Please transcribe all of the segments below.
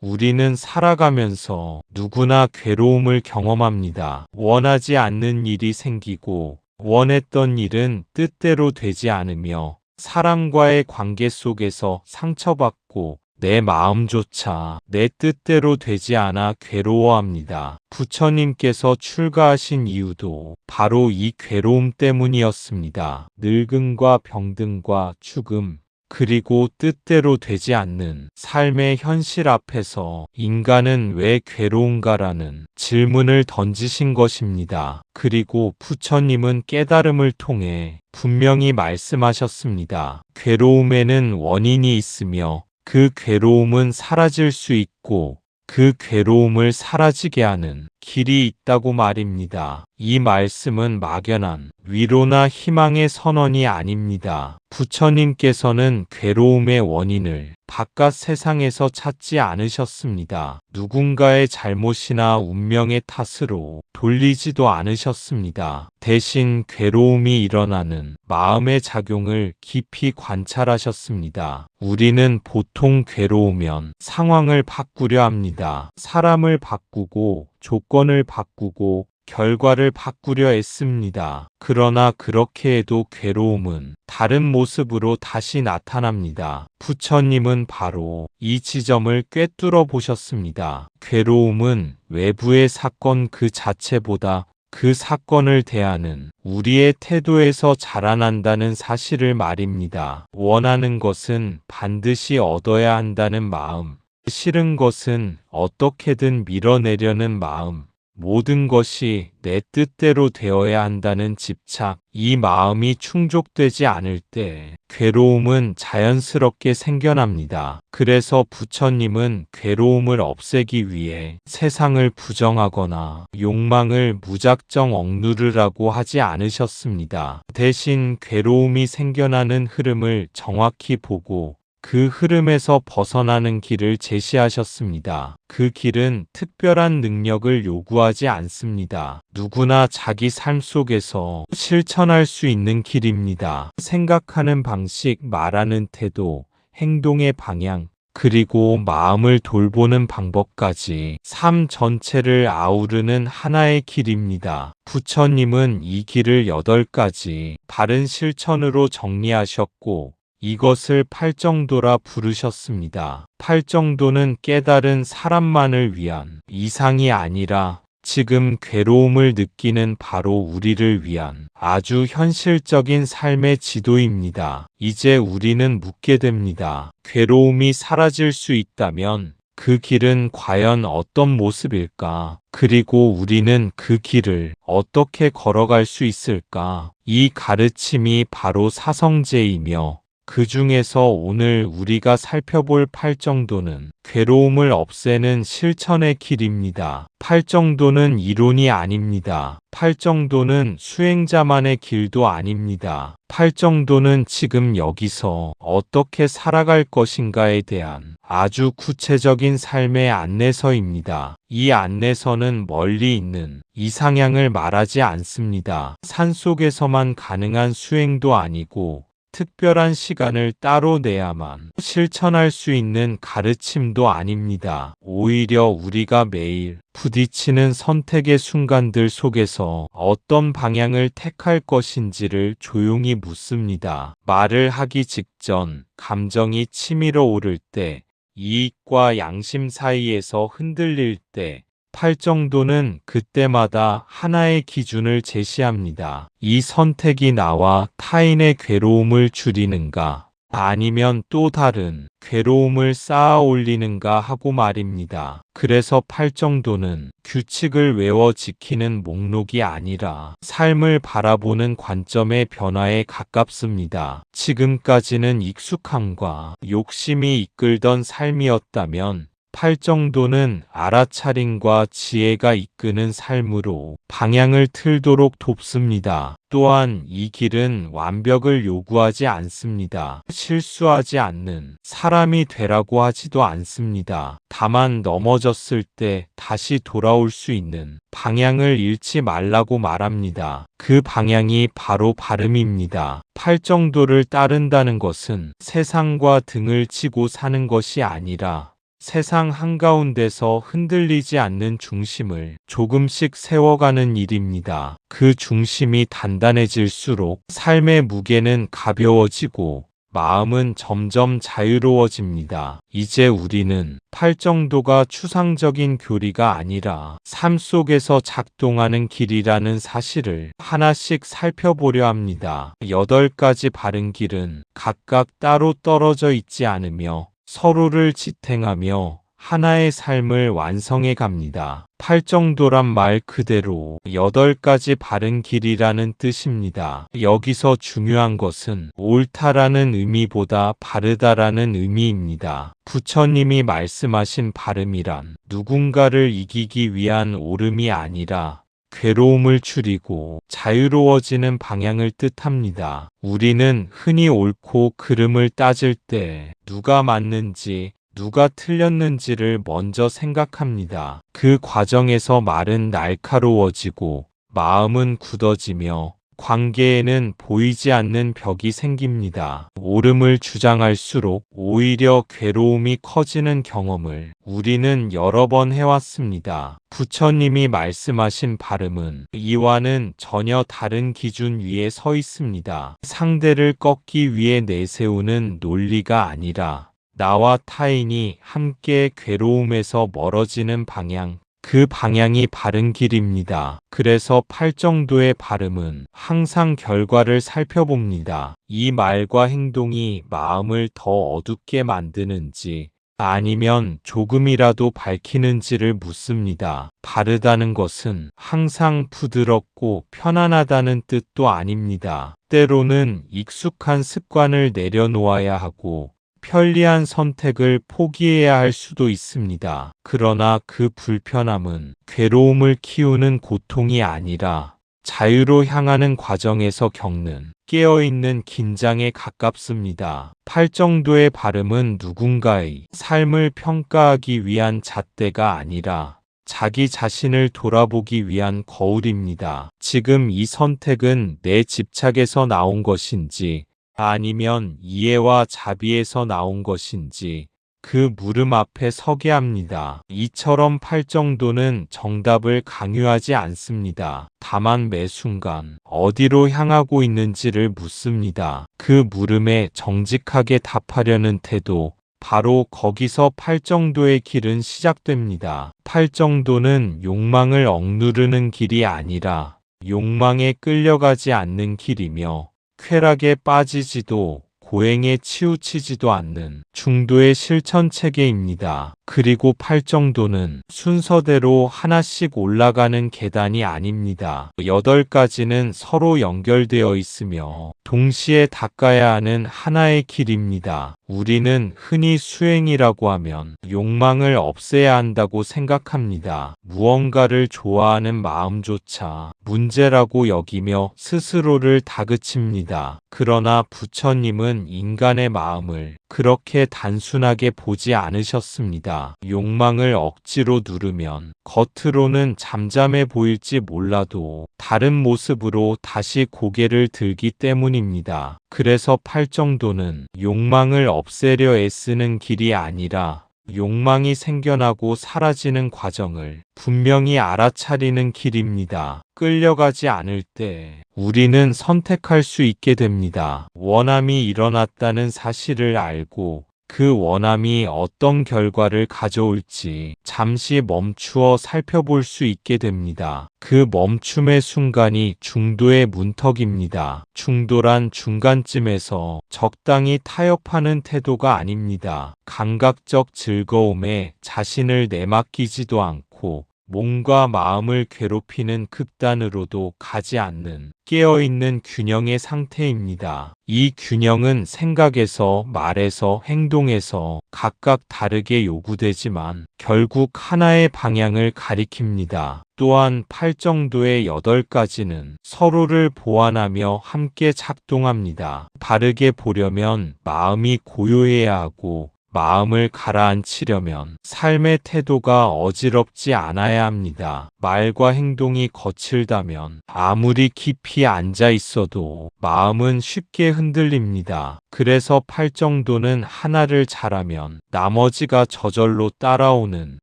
우리는 살아가면서 누구나 괴로움을 경험합니다. 원하지 않는 일이 생기고 원했던 일은 뜻대로 되지 않으며 사람과의 관계 속에서 상처받고 내 마음조차 내 뜻대로 되지 않아 괴로워합니다. 부처님께서 출가하신 이유도 바로 이 괴로움 때문이었습니다. 늙음과 병든과 죽음, 그리고 뜻대로 되지 않는 삶의 현실 앞에서 인간은 왜 괴로운가라는 질문을 던지신 것입니다. 그리고 부처님은 깨달음을 통해 분명히 말씀하셨습니다. 괴로움에는 원인이 있으며 그 괴로움은 사라질 수 있고 그 괴로움을 사라지게 하는 길이 있다고 말입니다. 이 말씀은 막연한 위로나 희망의 선언이 아닙니다. 부처님께서는 괴로움의 원인을 바깥 세상에서 찾지 않으셨습니다. 누군가의 잘못이나 운명의 탓으로 돌리지도 않으셨습니다. 대신 괴로움이 일어나는 마음의 작용을 깊이 관찰하셨습니다. 우리는 보통 괴로우면 상황을 바꾸려 합니다. 사람을 바꾸고 조건을 바꾸고 결과를 바꾸려 애씁니다. 그러나 그렇게 해도 괴로움은 다른 모습으로 다시 나타납니다. 부처님은 바로 이 지점을 꿰뚫어 보셨습니다. 괴로움은 외부의 사건 그 자체보다 그 사건을 대하는 우리의 태도에서 자라난다는 사실을 말입니다. 원하는 것은 반드시 얻어야 한다는 마음, 싫은 것은 어떻게든 밀어내려는 마음, 모든 것이 내 뜻대로 되어야 한다는 집착, 이 마음이 충족되지 않을 때 괴로움은 자연스럽게 생겨납니다. 그래서 부처님은 괴로움을 없애기 위해 세상을 부정하거나 욕망을 무작정 억누르라고 하지 않으셨습니다. 대신 괴로움이 생겨나는 흐름을 정확히 보고 그 흐름에서 벗어나는 길을 제시하셨습니다. 그 길은 특별한 능력을 요구하지 않습니다. 누구나 자기 삶 속에서 실천할 수 있는 길입니다. 생각하는 방식, 말하는 태도, 행동의 방향, 그리고 마음을 돌보는 방법까지 삶 전체를 아우르는 하나의 길입니다. 부처님은 이 길을 8가지 바른 실천으로 정리하셨고 이것을 팔정도라 부르셨습니다. 팔정도는 깨달은 사람만을 위한 이상이 아니라 지금 괴로움을 느끼는 바로 우리를 위한 아주 현실적인 삶의 지도입니다. 이제 우리는 묻게 됩니다. 괴로움이 사라질 수 있다면 그 길은 과연 어떤 모습일까? 그리고 우리는 그 길을 어떻게 걸어갈 수 있을까? 이 가르침이 바로 사성제이며 그 중에서 오늘 우리가 살펴볼 팔정도는 괴로움을 없애는 실천의 길입니다. 팔정도는 이론이 아닙니다. 팔정도는 수행자만의 길도 아닙니다. 팔정도는 지금 여기서 어떻게 살아갈 것인가에 대한 아주 구체적인 삶의 안내서입니다. 이 안내서는 멀리 있는 이상향을 말하지 않습니다. 산속에서만 가능한 수행도 아니고 특별한 시간을 따로 내야만 실천할 수 있는 가르침도 아닙니다. 오히려 우리가 매일 부딪히는 선택의 순간들 속에서 어떤 방향을 택할 것인지를 조용히 묻습니다. 말을 하기 직전 감정이 치밀어 오를 때, 이익과 양심 사이에서 흔들릴 때, 팔정도는 그때마다 하나의 기준을 제시합니다. 이 선택이 나와 타인의 괴로움을 줄이는가, 아니면 또 다른 괴로움을 쌓아 올리는가 하고 말입니다. 그래서 팔정도는 규칙을 외워 지키는 목록이 아니라 삶을 바라보는 관점의 변화에 가깝습니다. 지금까지는 익숙함과 욕심이 이끌던 삶이었다면 팔정도는 알아차림과 지혜가 이끄는 삶으로 방향을 틀도록 돕습니다. 또한 이 길은 완벽을 요구하지 않습니다. 실수하지 않는 사람이 되라고 하지도 않습니다. 다만 넘어졌을 때 다시 돌아올 수 있는 방향을 잃지 말라고 말합니다. 그 방향이 바로 발음입니다. 팔정도를 따른다는 것은 세상과 등을 치고 사는 것이 아니라 세상 한가운데서 흔들리지 않는 중심을 조금씩 세워가는 일입니다. 그 중심이 단단해질수록 삶의 무게는 가벼워지고 마음은 점점 자유로워집니다. 이제 우리는 팔정도가 추상적인 교리가 아니라 삶 속에서 작동하는 길이라는 사실을 하나씩 살펴보려 합니다. 8가지 바른 길은 각각 따로 떨어져 있지 않으며 서로를 지탱하며 하나의 삶을 완성해 갑니다. 팔정도란 말 그대로 8가지 바른 길이라는 뜻입니다. 여기서 중요한 것은 옳다라는 의미보다 바르다라는 의미입니다. 부처님이 말씀하신 바름이란 누군가를 이기기 위한 옳음이 아니라 괴로움을 줄이고 자유로워지는 방향을 뜻합니다. 우리는 흔히 옳고 그름을 따질 때 누가 맞는지 누가 틀렸는지를 먼저 생각합니다. 그 과정에서 말은 날카로워지고 마음은 굳어지며 관계에는 보이지 않는 벽이 생깁니다. 옳음을 주장할수록 오히려 괴로움이 커지는 경험을 우리는 여러 번 해왔습니다. 부처님이 말씀하신 바름은 이와는 전혀 다른 기준 위에 서 있습니다. 상대를 꺾기 위해 내세우는 논리가 아니라 나와 타인이 함께 괴로움에서 멀어지는 방향, 그 방향이 바른 길입니다. 그래서 팔정도의 바름은 항상 결과를 살펴봅니다. 이 말과 행동이 마음을 더 어둡게 만드는지 아니면 조금이라도 밝히는지를 묻습니다. 바르다는 것은 항상 부드럽고 편안하다는 뜻도 아닙니다. 때로는 익숙한 습관을 내려놓아야 하고 편리한 선택을 포기해야 할 수도 있습니다. 그러나 그 불편함은 괴로움을 키우는 고통이 아니라 자유로 향하는 과정에서 겪는 깨어있는 긴장에 가깝습니다. 팔정도의 바름은 누군가의 삶을 평가하기 위한 잣대가 아니라 자기 자신을 돌아보기 위한 거울입니다. 지금 이 선택은 내 집착에서 나온 것인지 아니면 이해와 자비에서 나온 것인지 그 물음 앞에 서게 합니다. 이처럼 팔정도는 정답을 강요하지 않습니다. 다만 매 순간 어디로 향하고 있는지를 묻습니다. 그 물음에 정직하게 답하려는 태도, 바로 거기서 팔정도의 길은 시작됩니다. 팔정도는 욕망을 억누르는 길이 아니라 욕망에 끌려가지 않는 길이며 쾌락에 빠지지도 고행에 치우치지도 않는 중도의 실천 체계입니다. 그리고 팔정도는 순서대로 하나씩 올라가는 계단이 아닙니다. 8가지는 서로 연결되어 있으며 동시에 닦아야 하는 하나의 길입니다. 우리는 흔히 수행이라고 하면 욕망을 없애야 한다고 생각합니다. 무언가를 좋아하는 마음조차 문제라고 여기며 스스로를 다그칩니다. 그러나 부처님은 인간의 마음을 그렇게 단순하게 보지 않으셨습니다. 욕망을 억지로 누르면 겉으로는 잠잠해 보일지 몰라도 다른 모습으로 다시 고개를 들기 때문입니다. 그래서 팔정도는 욕망을 없애려 애쓰는 길이 아니라 욕망이 생겨나고 사라지는 과정을 분명히 알아차리는 길입니다. 끌려가지 않을 때 우리는 선택할 수 있게 됩니다. 원함이 일어났다는 사실을 알고 그 원함이 어떤 결과를 가져올지 잠시 멈추어 살펴볼 수 있게 됩니다. 그 멈춤의 순간이 중도의 문턱입니다. 중도란 중간쯤에서 적당히 타협하는 태도가 아닙니다. 감각적 즐거움에 자신을 내맡기지도 않고 몸과 마음을 괴롭히는 극단으로도 가지 않는 깨어있는 균형의 상태입니다. 이 균형은 생각에서, 말에서, 행동에서 각각 다르게 요구되지만 결국 하나의 방향을 가리킵니다. 또한 팔정도의 8가지는 서로를 보완하며 함께 작동합니다. 바르게 보려면 마음이 고요해야 하고 마음을 가라앉히려면 삶의 태도가 어지럽지 않아야 합니다. 말과 행동이 거칠다면 아무리 깊이 앉아 있어도 마음은 쉽게 흔들립니다. 그래서 팔정도는 하나를 잘하면 나머지가 저절로 따라오는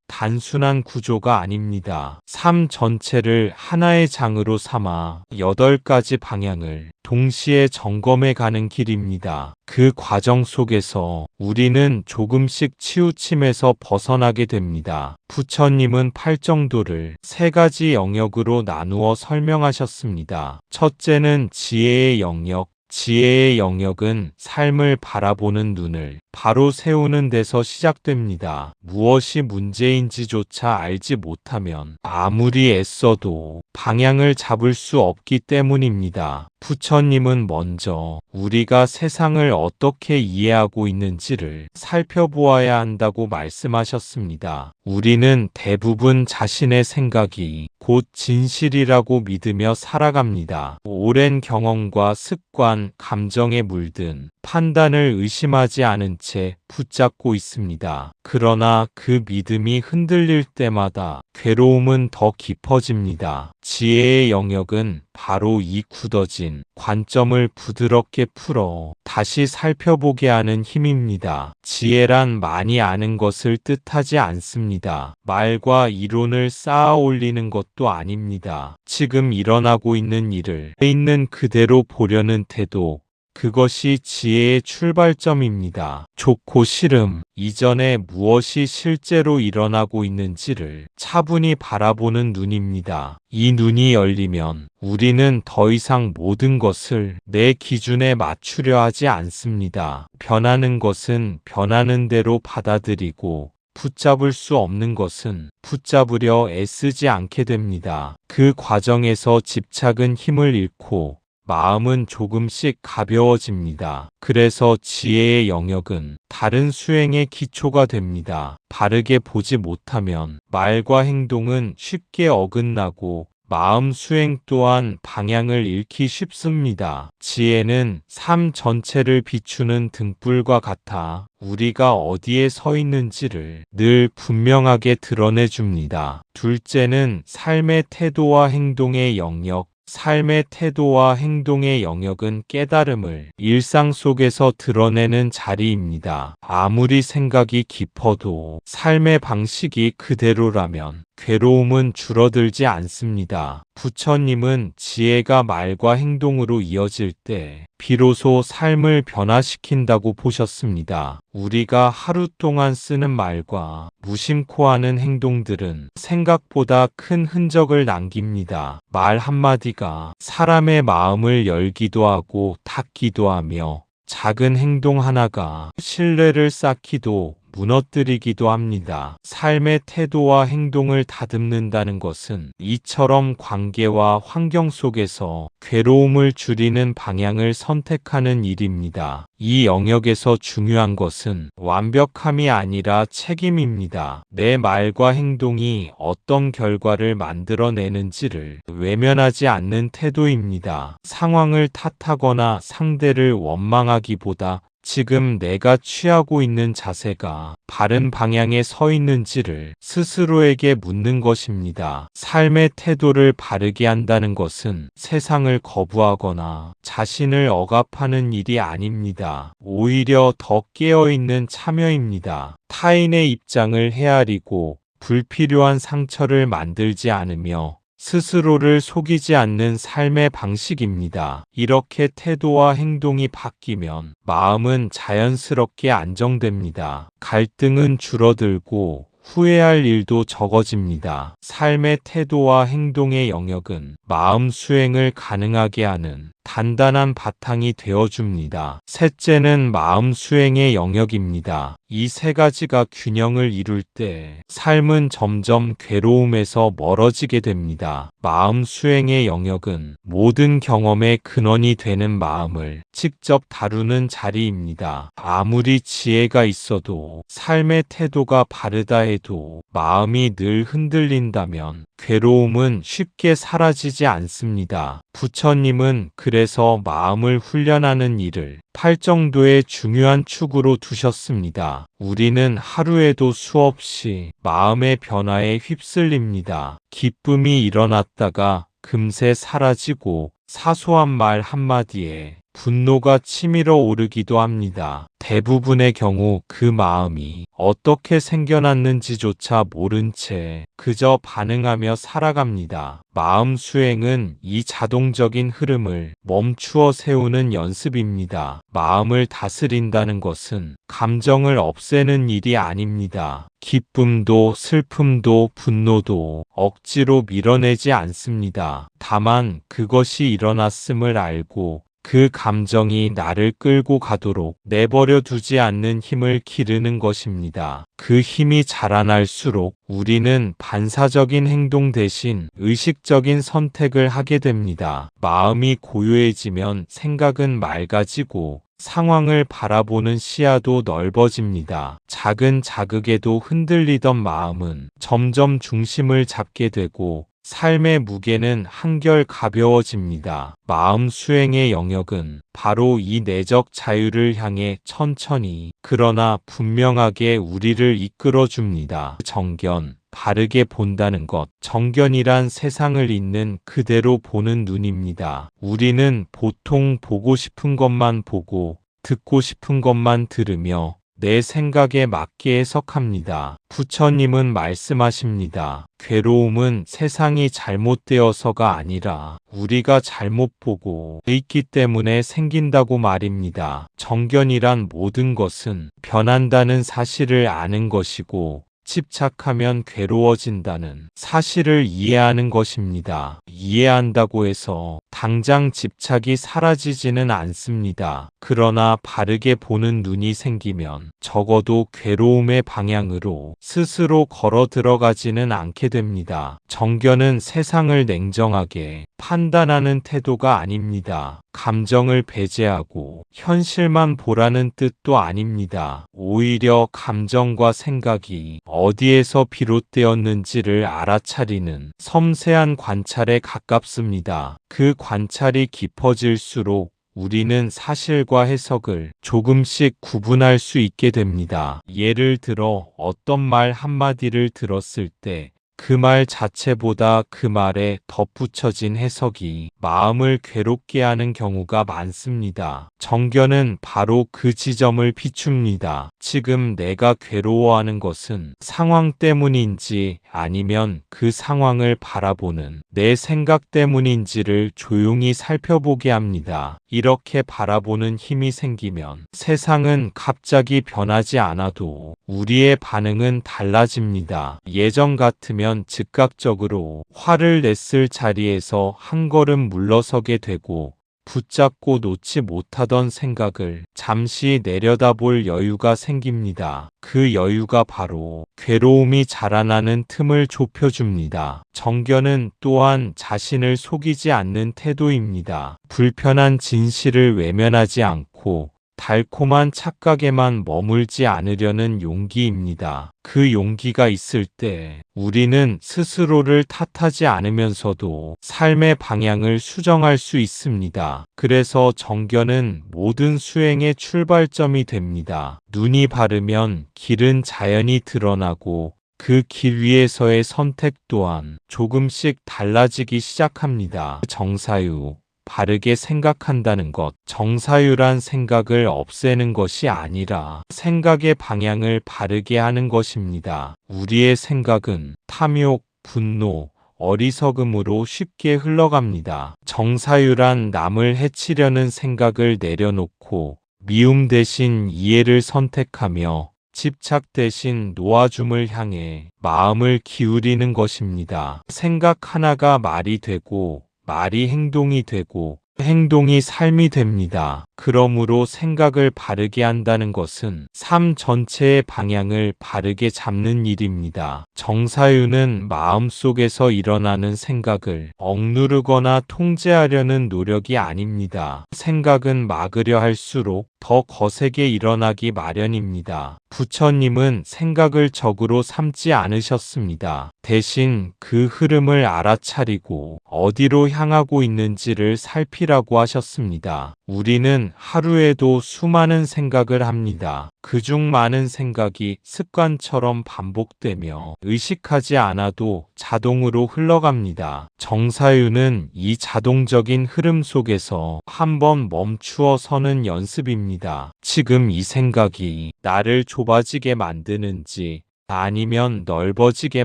단순한 구조가 아닙니다. 삶 전체를 하나의 장으로 삼아 8가지 방향을 동시에 점검해 가는 길입니다. 그 과정 속에서 우리는 조금씩 치우침에서 벗어나게 됩니다. 부처님은 팔정도를 3가지 영역으로 나누어 설명하셨습니다. 첫째는 지혜의 영역. 지혜의 영역은 삶을 바라보는 눈을 바로 세우는 데서 시작됩니다. 무엇이 문제인지조차 알지 못하면 아무리 애써도 방향을 잡을 수 없기 때문입니다. 부처님은 먼저 우리가 세상을 어떻게 이해하고 있는지를 살펴보아야 한다고 말씀하셨습니다. 우리는 대부분 자신의 생각이 곧 진실이라고 믿으며 살아갑니다. 오랜 경험과 습관, 감정에 물든 판단을 의심하지 않은 채 붙잡고 있습니다. 그러나 그 믿음이 흔들릴 때마다 괴로움은 더 깊어집니다. 지혜의 영역은 바로 이 굳어진 관점을 부드럽게 풀어 다시 살펴보게 하는 힘입니다. 지혜란 많이 아는 것을 뜻하지 않습니다. 말과 이론을 쌓아 올리는 것도 아닙니다. 지금 일어나고 있는 일을 있는 그대로 보려는 태도, 그것이 지혜의 출발점입니다. 좋고 싫음, 이전에 무엇이 실제로 일어나고 있는지를 차분히 바라보는 눈입니다. 이 눈이 열리면 우리는 더 이상 모든 것을 내 기준에 맞추려 하지 않습니다. 변하는 것은 변하는 대로 받아들이고 붙잡을 수 없는 것은 붙잡으려 애쓰지 않게 됩니다. 그 과정에서 집착은 힘을 잃고 마음은 조금씩 가벼워집니다. 그래서 지혜의 영역은 다른 수행의 기초가 됩니다. 바르게 보지 못하면 말과 행동은 쉽게 어긋나고 마음 수행 또한 방향을 잃기 쉽습니다. 지혜는 삶 전체를 비추는 등불과 같아 우리가 어디에 서 있는지를 늘 분명하게 드러내줍니다. 둘째는 삶의 태도와 행동의 영역. 삶의 태도와 행동의 영역은 깨달음을 일상 속에서 드러내는 자리입니다. 아무리 생각이 깊어도 삶의 방식이 그대로라면 괴로움은 줄어들지 않습니다. 부처님은 지혜가 말과 행동으로 이어질 때 비로소 삶을 변화시킨다고 보셨습니다. 우리가 하루 동안 쓰는 말과 무심코 하는 행동들은 생각보다 큰 흔적을 남깁니다. 말 한마디가 사람의 마음을 열기도 하고 닫기도 하며 작은 행동 하나가 신뢰를 쌓기도 무너뜨리기도 합니다. 삶의 태도와 행동을 다듬는다는 것은 이처럼 관계와 환경 속에서 괴로움을 줄이는 방향을 선택하는 일입니다. 이 영역에서 중요한 것은 완벽함이 아니라 책임입니다. 내 말과 행동이 어떤 결과를 만들어내는지를 외면하지 않는 태도입니다. 상황을 탓하거나 상대를 원망하기보다 지금 내가 취하고 있는 자세가 바른 방향에 서 있는지를 스스로에게 묻는 것입니다. 삶의 태도를 바르게 한다는 것은 세상을 거부하거나 자신을 억압하는 일이 아닙니다. 오히려 더 깨어있는 참여입니다. 타인의 입장을 헤아리고 불필요한 상처를 만들지 않으며 스스로를 속이지 않는 삶의 방식입니다. 이렇게 태도와 행동이 바뀌면 마음은 자연스럽게 안정됩니다. 갈등은 줄어들고 후회할 일도 적어집니다. 삶의 태도와 행동의 영역은 마음 수행을 가능하게 하는 단단한 바탕이 되어줍니다. 셋째는 마음 수행의 영역입니다. 이 3가지가 균형을 이룰 때 삶은 점점 괴로움에서 멀어지게 됩니다. 마음 수행의 영역은 모든 경험의 근원이 되는 마음을 직접 다루는 자리입니다. 아무리 지혜가 있어도 삶의 태도가 바르다 해도 마음이 늘 흔들린다면 괴로움은 쉽게 사라지지 않습니다. 부처님은 그래서 그래서 마음을 훈련하는 일을 팔정도의 중요한 축으로 두셨습니다. 우리는 하루에도 수없이 마음의 변화에 휩쓸립니다. 기쁨이 일어났다가 금세 사라지고 사소한 말 한마디에 분노가 치밀어 오르기도 합니다. 대부분의 경우 그 마음이 어떻게 생겨났는지조차 모른 채 그저 반응하며 살아갑니다. 마음 수행은 이 자동적인 흐름을 멈추어 세우는 연습입니다. 마음을 다스린다는 것은 감정을 없애는 일이 아닙니다. 기쁨도 슬픔도 분노도 억지로 밀어내지 않습니다. 다만 그것이 일어났음을 알고 그 감정이 나를 끌고 가도록 내버려 두지 않는 힘을 기르는 것입니다. 그 힘이 자라날수록 우리는 반사적인 행동 대신 의식적인 선택을 하게 됩니다. 마음이 고요해지면 생각은 맑아지고 상황을 바라보는 시야도 넓어집니다. 작은 자극에도 흔들리던 마음은 점점 중심을 잡게 되고 삶의 무게는 한결 가벼워집니다. 마음 수행의 영역은 바로 이 내적 자유를 향해 천천히 그러나 분명하게 우리를 이끌어 줍니다. 정견, 바르게 본다는 것. 정견이란 세상을 있는 그대로 보는 눈입니다. 우리는 보통 보고 싶은 것만 보고 듣고 싶은 것만 들으며 내 생각에 맞게 해석합니다. 부처님은 말씀하십니다. 괴로움은 세상이 잘못되어서가 아니라 우리가 잘못 보고 있기 때문에 생긴다고 말입니다. 정견이란 모든 것은 변한다는 사실을 아는 것이고 집착하면 괴로워진다는 사실을 이해하는 것입니다. 이해한다고 해서 당장 집착이 사라지지는 않습니다. 그러나 바르게 보는 눈이 생기면 적어도 괴로움의 방향으로 스스로 걸어 들어가지는 않게 됩니다. 정견은 세상을 냉정하게 판단하는 태도가 아닙니다. 감정을 배제하고 현실만 보라는 뜻도 아닙니다. 오히려 감정과 생각이 어디에서 비롯되었는지를 알아차리는 섬세한 관찰에 가깝습니다. 그 관찰이 깊어질수록 우리는 사실과 해석을 조금씩 구분할 수 있게 됩니다. 예를 들어 어떤 말 한마디를 들었을 때 그 말 자체보다 그 말에 덧붙여진 해석이 마음을 괴롭게 하는 경우가 많습니다. 정견은 바로 그 지점을 비춥니다. 지금 내가 괴로워하는 것은 상황 때문인지 아니면 그 상황을 바라보는 내 생각 때문인지를 조용히 살펴보게 합니다. 이렇게 바라보는 힘이 생기면 세상은 갑자기 변하지 않아도 우리의 반응은 달라집니다. 예전 같으면 즉각적으로 화를 냈을 자리에서 한 걸음 물러서게 되고 붙잡고 놓지 못하던 생각을 잠시 내려다볼 여유가 생깁니다. 그 여유가 바로 괴로움이 자라나는 틈을 좁혀줍니다. 정견은 또한 자신을 속이지 않는 태도입니다. 불편한 진실을 외면하지 않고 달콤한 착각에만 머물지 않으려는 용기입니다. 그 용기가 있을 때 우리는 스스로를 탓하지 않으면서도 삶의 방향을 수정할 수 있습니다. 그래서 정견은 모든 수행의 출발점이 됩니다. 눈이 바르면 길은 자연히 드러나고 그 길 위에서의 선택 또한 조금씩 달라지기 시작합니다. 정사유 바르게 생각한다는 것. 정사유란 생각을 없애는 것이 아니라 생각의 방향을 바르게 하는 것입니다. 우리의 생각은 탐욕, 분노, 어리석음으로 쉽게 흘러갑니다. 정사유란 남을 해치려는 생각을 내려놓고 미움 대신 이해를 선택하며 집착 대신 놓아줌을 향해 마음을 기울이는 것입니다. 생각 하나가 말이 되고 말이 행동이 되고 행동이 삶이 됩니다. 그러므로 생각을 바르게 한다는 것은 삶 전체의 방향을 바르게 잡는 일입니다. 정사유는 마음속에서 일어나는 생각을 억누르거나 통제하려는 노력이 아닙니다. 생각은 막으려 할수록 더 거세게 일어나기 마련입니다. 부처님은 생각을 적으로 삼지 않으셨습니다. 대신 그 흐름을 알아차리고 어디로 향하고 있는지를 살피라고 하셨습니다. 우리는 하루에도 수많은 생각을 합니다. 그중 많은 생각이 습관처럼 반복되며 의식하지 않아도 자동으로 흘러갑니다. 정사유는 이 자동적인 흐름 속에서 한번 멈추어 서는 연습입니다. 지금 이 생각이 나를 좁아지게 만드는지 아니면 넓어지게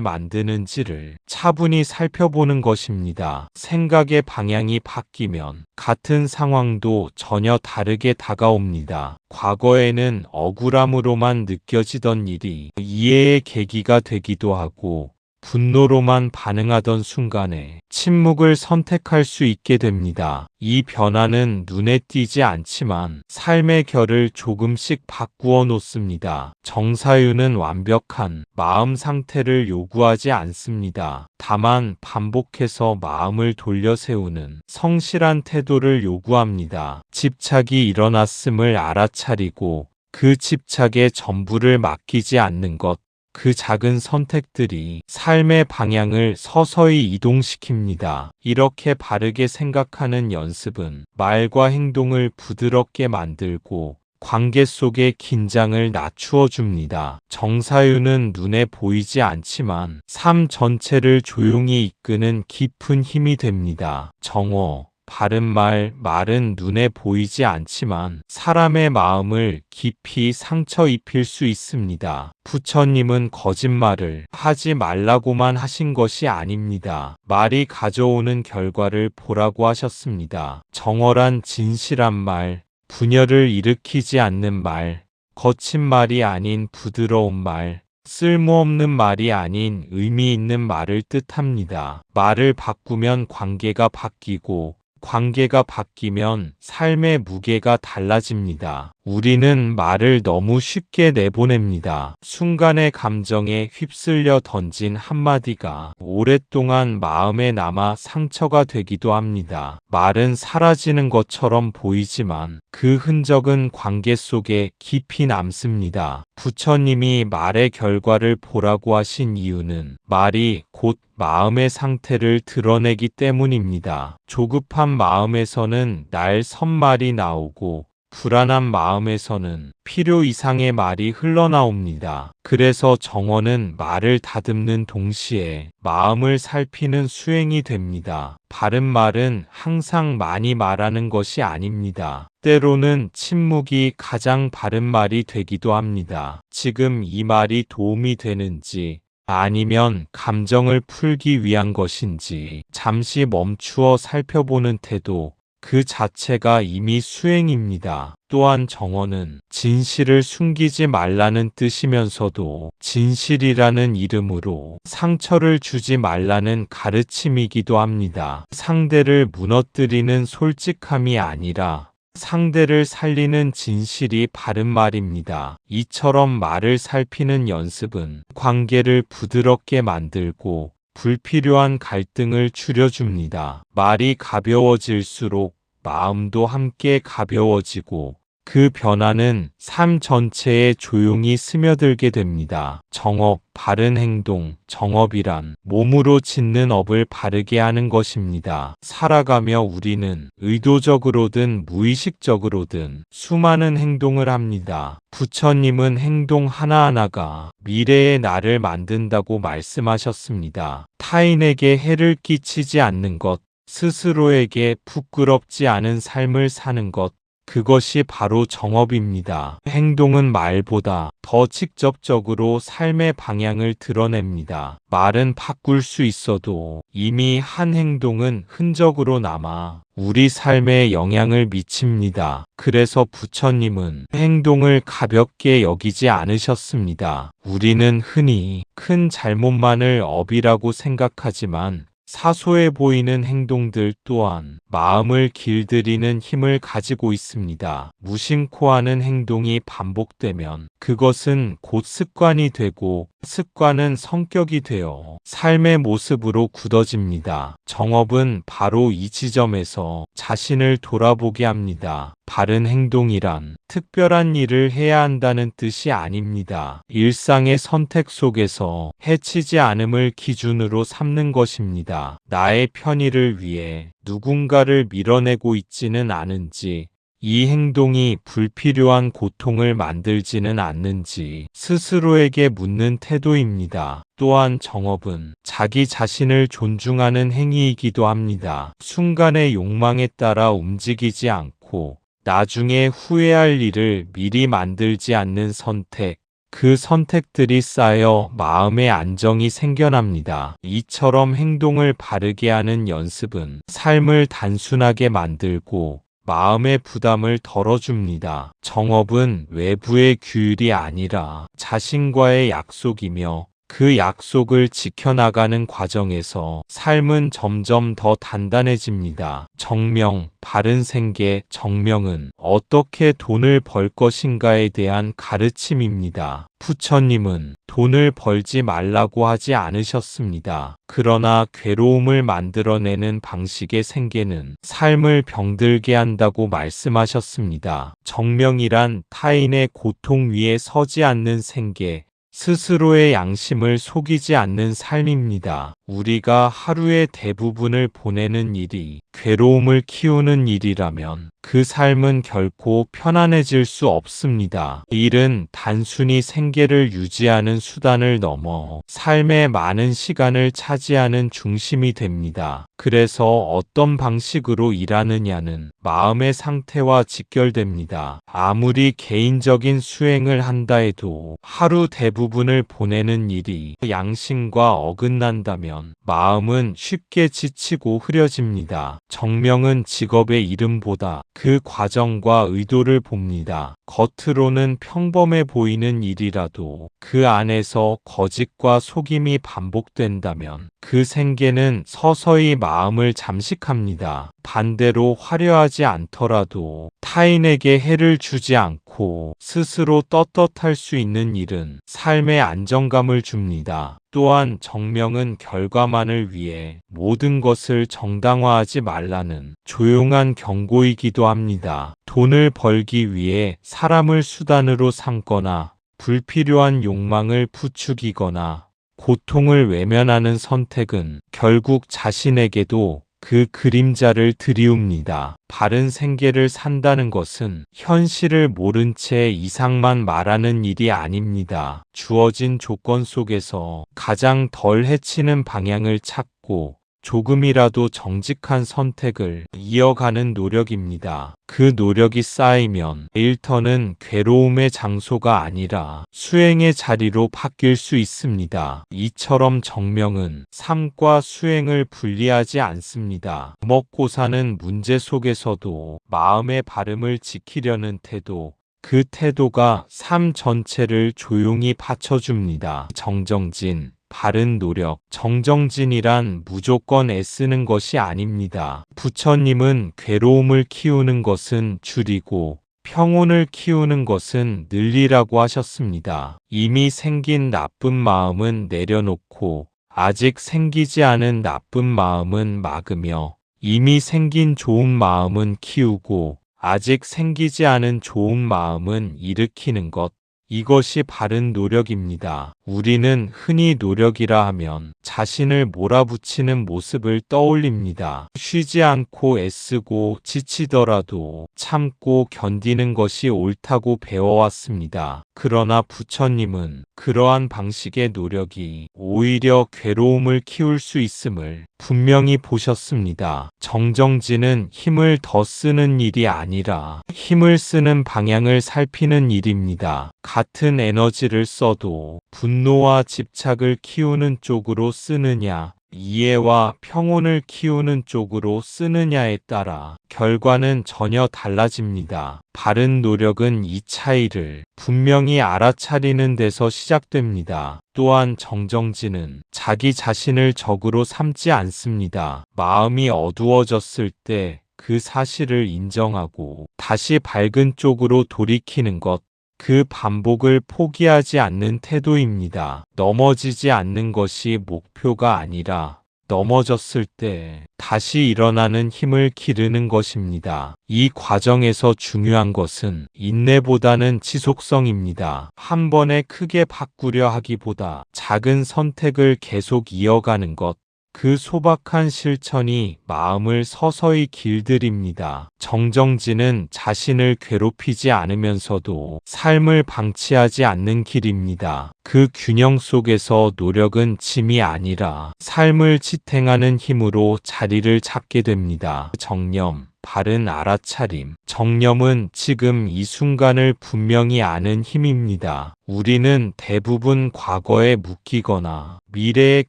만드는지를 차분히 살펴보는 것입니다. 생각의 방향이 바뀌면 같은 상황도 전혀 다르게 다가옵니다. 과거에는 억울함으로만 느껴지던 일이 이해의 계기가 되기도 하고 분노로만 반응하던 순간에 침묵을 선택할 수 있게 됩니다. 이 변화는 눈에 띄지 않지만 삶의 결을 조금씩 바꾸어 놓습니다. 정사유는 완벽한 마음 상태를 요구하지 않습니다. 다만 반복해서 마음을 돌려 세우는 성실한 태도를 요구합니다. 집착이 일어났음을 알아차리고 그 집착에 전부를 맡기지 않는 것. 그 작은 선택들이 삶의 방향을 서서히 이동시킵니다. 이렇게 바르게 생각하는 연습은 말과 행동을 부드럽게 만들고 관계 속의 긴장을 낮추어 줍니다. 정사유는 눈에 보이지 않지만 삶 전체를 조용히 이끄는 깊은 힘이 됩니다. 정오 바른 말은 눈에 보이지 않지만 사람의 마음을 깊이 상처 입힐 수 있습니다. 부처님은 거짓말을 하지 말라고만 하신 것이 아닙니다. 말이 가져오는 결과를 보라고 하셨습니다. 정월한 진실한 말, 분열을 일으키지 않는 말, 거친 말이 아닌 부드러운 말, 쓸모없는 말이 아닌 의미 있는 말을 뜻합니다. 말을 바꾸면 관계가 바뀌고 관계가 바뀌면 삶의 무게가 달라집니다. 우리는 말을 너무 쉽게 내보냅니다. 순간의 감정에 휩쓸려 던진 한마디가 오랫동안 마음에 남아 상처가 되기도 합니다. 말은 사라지는 것처럼 보이지만 그 흔적은 관계 속에 깊이 남습니다. 부처님이 말의 결과를 보라고 하신 이유는 말이 곧 마음의 상태를 드러내기 때문입니다. 조급한 마음에서는 날 선말이 나오고 불안한 마음에서는 필요 이상의 말이 흘러나옵니다. 그래서 정언은 말을 다듬는 동시에 마음을 살피는 수행이 됩니다. 바른 말은 항상 많이 말하는 것이 아닙니다. 때로는 침묵이 가장 바른 말이 되기도 합니다. 지금 이 말이 도움이 되는지 아니면 감정을 풀기 위한 것인지 잠시 멈추어 살펴보는 태도, 그 자체가 이미 수행입니다. 또한 정언은 진실을 숨기지 말라는 뜻이면서도 진실이라는 이름으로 상처를 주지 말라는 가르침이기도 합니다. 상대를 무너뜨리는 솔직함이 아니라 상대를 살리는 진실이 바른 말입니다. 이처럼 말을 살피는 연습은 관계를 부드럽게 만들고 불필요한 갈등을 줄여줍니다. 말이 가벼워질수록 마음도 함께 가벼워지고 그 변화는 삶 전체에 조용히 스며들게 됩니다. 정업, 바른 행동, 정업이란 몸으로 짓는 업을 바르게 하는 것입니다. 살아가며 우리는 의도적으로든 무의식적으로든 수많은 행동을 합니다. 부처님은 행동 하나하나가 미래의 나를 만든다고 말씀하셨습니다. 타인에게 해를 끼치지 않는 것, 스스로에게 부끄럽지 않은 삶을 사는 것, 그것이 바로 정업입니다. 행동은 말보다 더 직접적으로 삶의 방향을 드러냅니다. 말은 바꿀 수 있어도 이미 한 행동은 흔적으로 남아 우리 삶에 영향을 미칩니다. 그래서 부처님은 행동을 가볍게 여기지 않으셨습니다. 우리는 흔히 큰 잘못만을 업이라고 생각하지만 사소해 보이는 행동들 또한 마음을 길들이는 힘을 가지고 있습니다. 무심코 하는 행동이 반복되면 그것은 곧 습관이 되고 습관은 성격이 되어 삶의 모습으로 굳어집니다. 정업은 바로 이 지점에서 자신을 돌아보게 합니다. 바른 행동이란 특별한 일을 해야 한다는 뜻이 아닙니다. 일상의 선택 속에서 해치지 않음을 기준으로 삼는 것입니다. 나의 편의를 위해 누군가를 밀어내고 있지는 않은지, 이 행동이 불필요한 고통을 만들지는 않는지 스스로에게 묻는 태도입니다. 또한 정업은 자기 자신을 존중하는 행위이기도 합니다. 순간의 욕망에 따라 움직이지 않고 나중에 후회할 일을 미리 만들지 않는 선택, 그 선택들이 쌓여 마음의 안정이 생겨납니다. 이처럼 행동을 바르게 하는 연습은 삶을 단순하게 만들고 마음의 부담을 덜어줍니다. 정업은 외부의 규율이 아니라 자신과의 약속이며 그 약속을 지켜나가는 과정에서 삶은 점점 더 단단해집니다. 정명, 바른 생계, 정명은 어떻게 돈을 벌 것인가에 대한 가르침입니다. 부처님은 돈을 벌지 말라고 하지 않으셨습니다. 그러나 괴로움을 만들어내는 방식의 생계는 삶을 병들게 한다고 말씀하셨습니다. 정명이란 타인의 고통 위에 서지 않는 생계, 스스로의 양심을 속이지 않는 삶입니다. 우리가 하루의 대부분을 보내는 일이 괴로움을 키우는 일이라면 그 삶은 결코 편안해질 수 없습니다. 일은 단순히 생계를 유지하는 수단을 넘어 삶의 많은 시간을 차지하는 중심이 됩니다. 그래서 어떤 방식으로 일하느냐는 마음의 상태와 직결됩니다. 아무리 개인적인 수행을 한다 해도 하루 대부분을 보내는 일이 양심과 어긋난다면 마음은 쉽게 지치고 흐려집니다. 정명은 직업의 이름보다 그 과정과 의도를 봅니다. 겉으로는 평범해 보이는 일이라도 그 안에서 거짓과 속임이 반복된다면 그 생계는 서서히 마음을 잠식합니다. 반대로 화려하지 않더라도 타인에게 해를 주지 않고 스스로 떳떳할 수 있는 일은 삶의 안정감을 줍니다. 또한 정명은 결과만을 위해 모든 것을 정당화하지 말라는 조용한 경고이기도 합니다. 돈을 벌기 위해 사람을 수단으로 삼거나 불필요한 욕망을 부추기거나 고통을 외면하는 선택은 결국 자신에게도 그 그림자를 들이웁니다. 바른 생계를 산다는 것은 현실을 모른 채 이상만 말하는 일이 아닙니다. 주어진 조건 속에서 가장 덜 해치는 방향을 찾고 조금이라도 정직한 선택을 이어가는 노력입니다. 그 노력이 쌓이면 일터는 괴로움의 장소가 아니라 수행의 자리로 바뀔 수 있습니다. 이처럼 정명은 삶과 수행을 분리하지 않습니다. 먹고 사는 문제 속에서도 마음의 바름을 지키려는 태도, 그 태도가 삶 전체를 조용히 받쳐줍니다. 정정진, 바른 노력, 정정진이란 무조건 애쓰는 것이 아닙니다. 부처님은 괴로움을 키우는 것은 줄이고 평온을 키우는 것은 늘리라고 하셨습니다. 이미 생긴 나쁜 마음은 내려놓고 아직 생기지 않은 나쁜 마음은 막으며 이미 생긴 좋은 마음은 키우고 아직 생기지 않은 좋은 마음은 일으키는 것. 이것이 바른 노력입니다. 우리는 흔히 노력이라 하면 자신을 몰아붙이는 모습을 떠올립니다. 쉬지 않고 애쓰고 지치더라도 참고 견디는 것이 옳다고 배워왔습니다. 그러나 부처님은 그러한 방식의 노력이 오히려 괴로움을 키울 수 있음을 분명히 보셨습니다. 정정진은 힘을 더 쓰는 일이 아니라 힘을 쓰는 방향을 살피는 일입니다. 같은 에너지를 써도 분노와 집착을 키우는 쪽으로 쓰느냐, 이해와 평온을 키우는 쪽으로 쓰느냐에 따라 결과는 전혀 달라집니다. 바른 노력은 이 차이를 분명히 알아차리는 데서 시작됩니다. 또한 정정진은 자기 자신을 적으로 삼지 않습니다. 마음이 어두워졌을 때 그 사실을 인정하고 다시 밝은 쪽으로 돌이키는 것, 그 반복을 포기하지 않는 태도입니다. 넘어지지 않는 것이 목표가 아니라 넘어졌을 때 다시 일어나는 힘을 기르는 것입니다. 이 과정에서 중요한 것은 인내보다는 지속성입니다. 한 번에 크게 바꾸려 하기보다 작은 선택을 계속 이어가는 것. 그 소박한 실천이 마음을 서서히 길들입니다. 정정지는 자신을 괴롭히지 않으면서도 삶을 방치하지 않는 길입니다. 그 균형 속에서 노력은 짐이 아니라 삶을 지탱하는 힘으로 자리를 잡게 됩니다. 정념, 바른 알아차림. 정념은 지금 이 순간을 분명히 아는 힘입니다. 우리는 대부분 과거에 묶이거나 미래에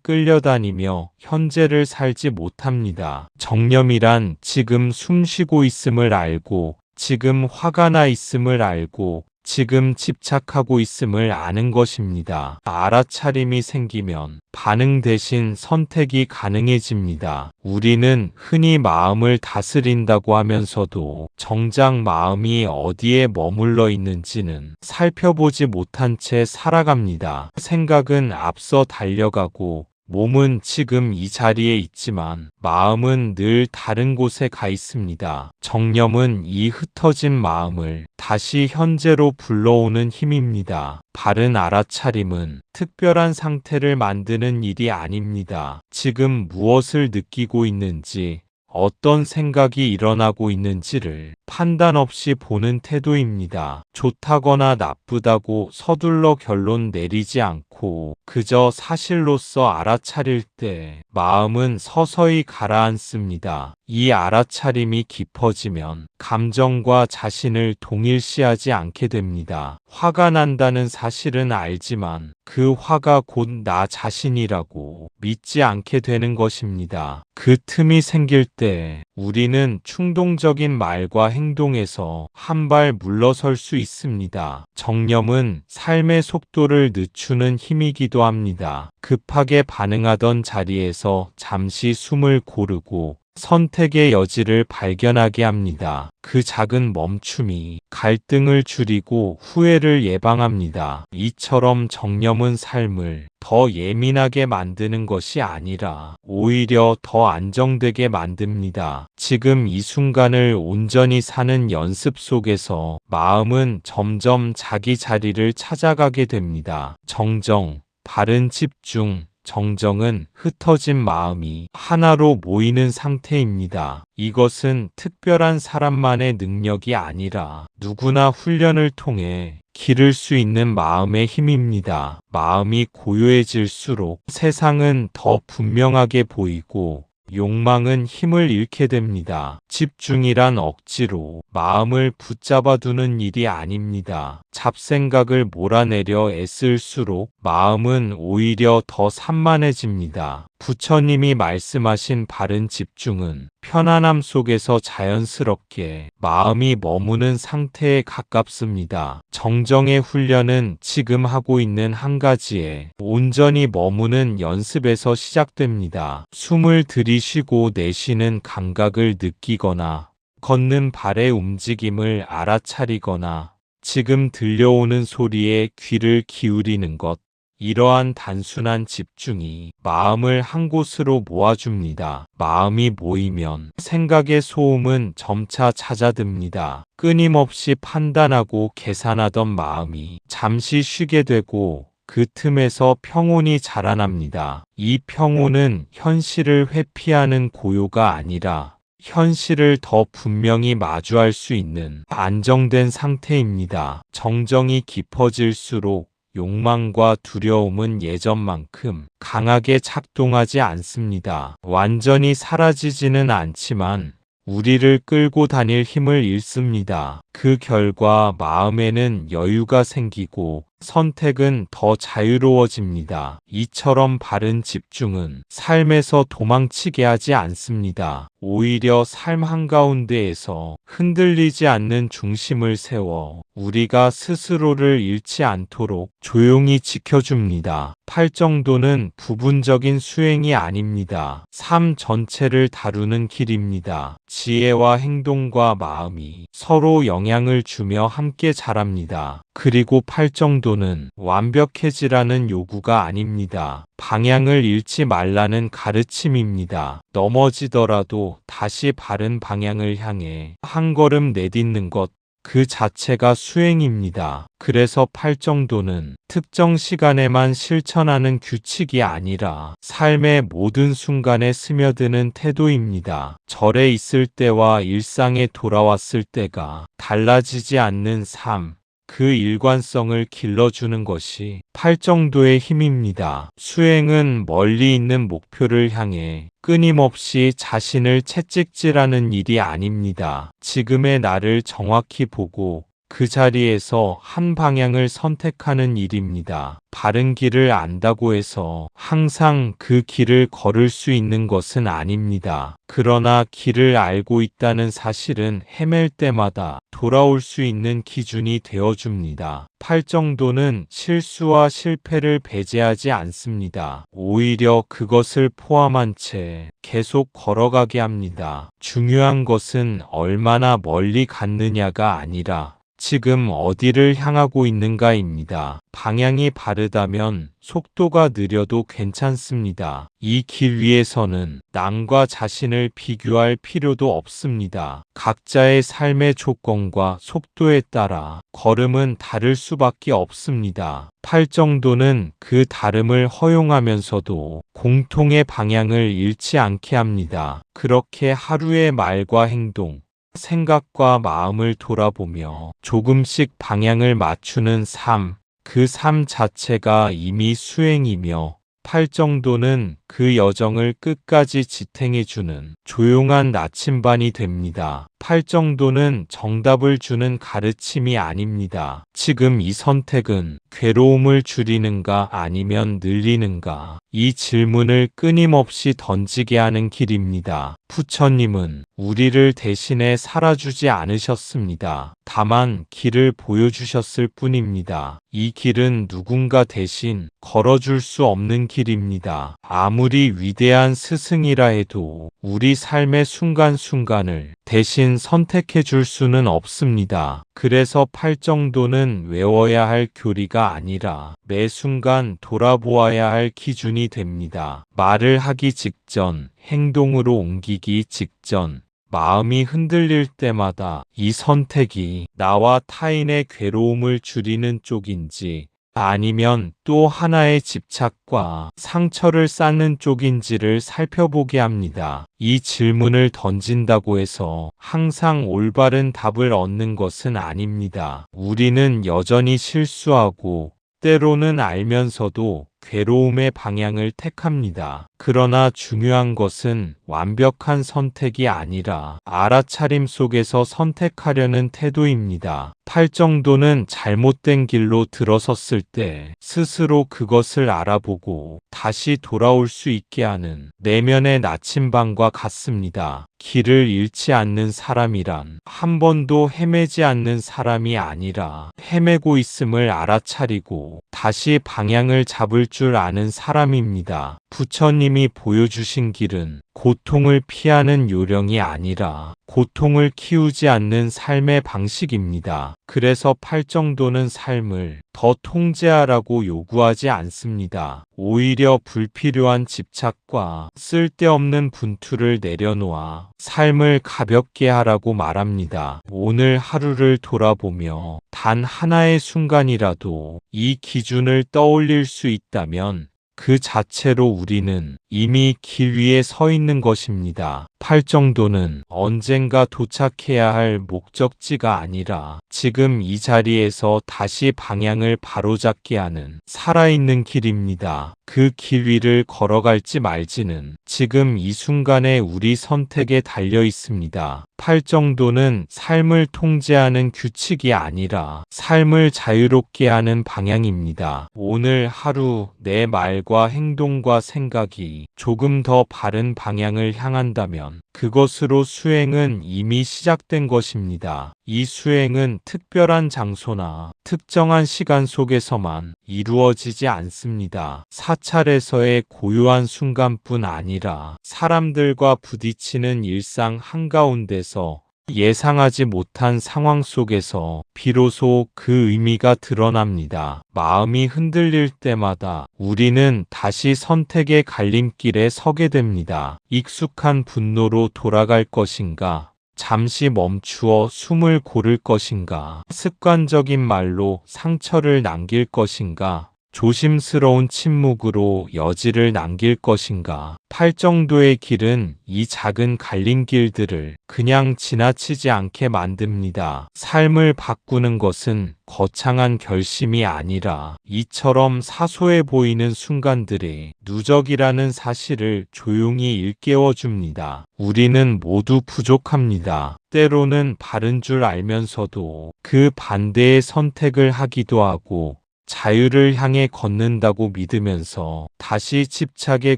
끌려다니며 현재를 살지 못합니다. 정념이란 지금 숨쉬고 있음을 알고, 지금 화가 나 있음을 알고, 지금 집착하고 있음을 아는 것입니다. 알아차림이 생기면 반응 대신 선택이 가능해집니다. 우리는 흔히 마음을 다스린다고 하면서도 정작 마음이 어디에 머물러 있는지는 살펴보지 못한 채 살아갑니다. 생각은 앞서 달려가고 몸은 지금 이 자리에 있지만 마음은 늘 다른 곳에 가 있습니다. 정념은 이 흩어진 마음을 다시 현재로 불러오는 힘입니다. 바른 알아차림은 특별한 상태를 만드는 일이 아닙니다. 지금 무엇을 느끼고 있는지, 어떤 생각이 일어나고 있는지를 판단 없이 보는 태도입니다. 좋다거나 나쁘다고 서둘러 결론 내리지 않고 그저 사실로서 알아차릴 때 마음은 서서히 가라앉습니다. 이 알아차림이 깊어지면 감정과 자신을 동일시하지 않게 됩니다. 화가 난다는 사실은 알지만 그 화가 곧 나 자신이라고 믿지 않게 되는 것입니다. 그 틈이 생길 때 우리는 충동적인 말과 행동에서 한 발 물러설 수 있습니다. 정념은 삶의 속도를 늦추는 힘이기도 합니다. 급하게 반응하던 자리에서 잠시 숨을 고르고 선택의 여지를 발견하게 합니다. 그 작은 멈춤이 갈등을 줄이고 후회를 예방합니다. 이처럼 정념은 삶을 더 예민하게 만드는 것이 아니라 오히려 더 안정되게 만듭니다. 지금 이 순간을 온전히 사는 연습 속에서 마음은 점점 자기 자리를 찾아가게 됩니다. 정정, 바른 집중, 정정은 흩어진 마음이 하나로 모이는 상태입니다. 이것은 특별한 사람만의 능력이 아니라 누구나 훈련을 통해 기를 수 있는 마음의 힘입니다. 마음이 고요해질수록 세상은 더 분명하게 보이고 욕망은 힘을 잃게 됩니다. 집중이란 억지로 마음을 붙잡아두는 일이 아닙니다. 잡생각을 몰아내려 애쓸수록 마음은 오히려 더 산만해집니다. 부처님이 말씀하신 바른 집중은 편안함 속에서 자연스럽게 마음이 머무는 상태에 가깝습니다. 정정의 훈련은 지금 하고 있는 한 가지에 온전히 머무는 연습에서 시작됩니다. 숨을 들이쉬고 내쉬는 감각을 느끼거나 걷는 발의 움직임을 알아차리거나 지금 들려오는 소리에 귀를 기울이는 것. 이러한 단순한 집중이 마음을 한 곳으로 모아줍니다. 마음이 모이면 생각의 소음은 점차 잦아듭니다. 끊임없이 판단하고 계산하던 마음이 잠시 쉬게 되고 그 틈에서 평온이 자라납니다. 이 평온은 현실을 회피하는 고요가 아니라 현실을 더 분명히 마주할 수 있는 안정된 상태입니다. 정정이 깊어질수록 욕망과 두려움은 예전만큼 강하게 작동하지 않습니다. 완전히 사라지지는 않지만 우리를 끌고 다닐 힘을 잃습니다. 그 결과 마음에는 여유가 생기고 선택은 더 자유로워집니다. 이처럼 바른 집중은 삶에서 도망치게 하지 않습니다. 오히려 삶 한가운데에서 흔들리지 않는 중심을 세워 우리가 스스로를 잃지 않도록 조용히 지켜줍니다. 팔정도는 부분적인 수행이 아닙니다. 삶 전체를 다루는 길입니다. 지혜와 행동과 마음이 서로 영향을 주며 함께 자랍니다. 그리고 팔정도는 완벽해지라는 요구가 아닙니다. 방향을 잃지 말라는 가르침입니다. 넘어지더라도 다시 바른 방향을 향해 한 걸음 내딛는 것, 그 자체가 수행입니다. 그래서 팔정도는 특정 시간에만 실천하는 규칙이 아니라 삶의 모든 순간에 스며드는 태도입니다. 절에 있을 때와 일상에 돌아왔을 때가 달라지지 않는 삶, 그 일관성을 길러주는 것이 팔정도의 힘입니다. 수행은 멀리 있는 목표를 향해 끊임없이 자신을 채찍질하는 일이 아닙니다. 지금의 나를 정확히 보고 그 자리에서 한 방향을 선택하는 일입니다. 바른 길을 안다고 해서 항상 그 길을 걸을 수 있는 것은 아닙니다. 그러나 길을 알고 있다는 사실은 헤맬 때마다 돌아올 수 있는 기준이 되어줍니다. 팔정도는 실수와 실패를 배제하지 않습니다. 오히려 그것을 포함한 채 계속 걸어가게 합니다. 중요한 것은 얼마나 멀리 갔느냐가 아니라 지금 어디를 향하고 있는가입니다. 방향이 바르다면 속도가 느려도 괜찮습니다. 이 길 위에서는 남과 자신을 비교할 필요도 없습니다. 각자의 삶의 조건과 속도에 따라 걸음은 다를 수밖에 없습니다. 팔정도는 그 다름을 허용하면서도 공통의 방향을 잃지 않게 합니다. 그렇게 하루의 말과 행동, 생각과 마음을 돌아보며 조금씩 방향을 맞추는 삶, 그 삶 자체가 이미 수행이며 팔정도는 그 여정을 끝까지 지탱해주는 조용한 나침반이 됩니다. 팔정도는 정답을 주는 가르침이 아닙니다. 지금 이 선택은 괴로움을 줄이는가 아니면 늘리는가? 이 질문을 끊임없이 던지게 하는 길입니다. 부처님은 우리를 대신해 살아주지 않으셨습니다. 다만 길을 보여주셨을 뿐입니다. 이 길은 누군가 대신 걸어줄 수 없는 길입니다. 아무리 위대한 스승이라 해도 우리 삶의 순간순간을 대신 선택해 줄 수는 없습니다. 그래서 팔정도는 외워야 할 교리가 아니라 매 순간 돌아보아야 할 기준이 됩니다. 말을 하기 직전, 행동으로 옮기기 직전, 마음이 흔들릴 때마다 이 선택이 나와 타인의 괴로움을 줄이는 쪽인지 아니면 또 하나의 집착과 상처를 쌓는 쪽인지를 살펴보게 합니다. 이 질문을 던진다고 해서 항상 올바른 답을 얻는 것은 아닙니다. 우리는 여전히 실수하고 때로는 알면서도 괴로움의 방향을 택합니다. 그러나 중요한 것은 완벽한 선택이 아니라 알아차림 속에서 선택하려는 태도입니다. 팔정도는 잘못된 길로 들어섰을 때 스스로 그것을 알아보고 다시 돌아올 수 있게 하는 내면의 나침반과 같습니다. 길을 잃지 않는 사람이란 한 번도 헤매지 않는 사람이 아니라 헤매고 있음을 알아차리고 다시 방향을 잡을 줄 아는 사람입니다. 부처님이 보여주신 길은 고통을 피하는 요령이 아니라 고통을 키우지 않는 삶의 방식입니다. 그래서 팔정도는 삶을 더 통제하라고 요구하지 않습니다. 오히려 불필요한 집착과 쓸데없는 분투를 내려놓아 삶을 가볍게 하라고 말합니다. 오늘 하루를 돌아보며 단 하나의 순간이라도 이 기준을 떠올릴 수 있다면 그 자체로 우리는 이미 길 위에 서 있는 것입니다. 팔정도는 언젠가 도착해야 할 목적지가 아니라 지금 이 자리에서 다시 방향을 바로잡게 하는 살아있는 길입니다. 그 길 위를 걸어갈지 말지는 지금 이 순간의 우리 선택에 달려 있습니다. 팔정도는 삶을 통제하는 규칙이 아니라 삶을 자유롭게 하는 방향입니다. 오늘 하루 내 말과 행동과 생각이 조금 더 바른 방향을 향한다면 그것으로 수행은 이미 시작된 것입니다. 이 수행은 특별한 장소나 특정한 시간 속에서만 이루어지지 않습니다. 사찰에서의 고요한 순간뿐 아니라 사람들과 부딪히는 일상 한가운데서 예상하지 못한 상황 속에서 비로소 그 의미가 드러납니다. 마음이 흔들릴 때마다 우리는 다시 선택의 갈림길에 서게 됩니다. 익숙한 분노로 돌아갈 것인가? 잠시 멈추어 숨을 고를 것인가? 습관적인 말로 상처를 남길 것인가? 조심스러운 침묵으로 여지를 남길 것인가? 팔정도의 길은 이 작은 갈림길들을 그냥 지나치지 않게 만듭니다. 삶을 바꾸는 것은 거창한 결심이 아니라 이처럼 사소해 보이는 순간들의 누적이라는 사실을 조용히 일깨워 줍니다. 우리는 모두 부족합니다. 때로는 바른 줄 알면서도 그 반대의 선택을 하기도 하고 자유를 향해 걷는다고 믿으면서 다시 집착의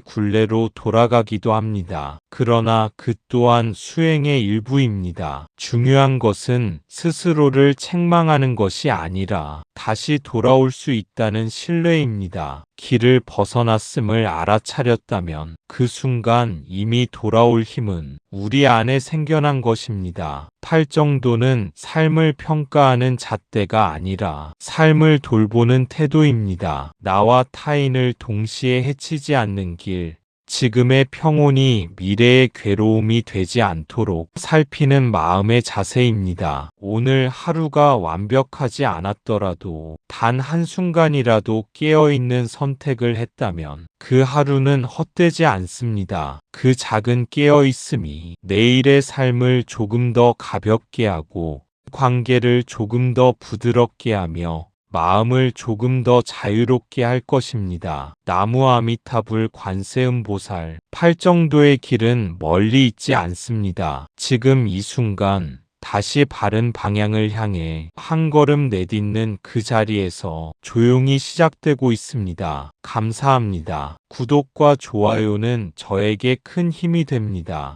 굴레로 돌아가기도 합니다. 그러나 그 또한 수행의 일부입니다. 중요한 것은 스스로를 책망하는 것이 아니라 다시 돌아올 수 있다는 신뢰입니다. 길을 벗어났음을 알아차렸다면 그 순간 이미 돌아올 힘은 우리 안에 생겨난 것입니다. 팔정도는 삶을 평가하는 잣대가 아니라 삶을 돌보는 태도입니다. 나와 타인을 동시에 해치지 않는 길, 지금의 평온이 미래의 괴로움이 되지 않도록 살피는 마음의 자세입니다. 오늘 하루가 완벽하지 않았더라도 단 한순간이라도 깨어있는 선택을 했다면 그 하루는 헛되지 않습니다. 그 작은 깨어있음이 내일의 삶을 조금 더 가볍게 하고 관계를 조금 더 부드럽게 하며 마음을 조금 더 자유롭게 할 것입니다. 나무 아미타불 관세음보살 팔정도의 길은 멀리 있지 않습니다. 지금 이 순간 다시 바른 방향을 향해 한 걸음 내딛는 그 자리에서 조용히 시작되고 있습니다. 감사합니다. 구독과 좋아요는 저에게 큰 힘이 됩니다.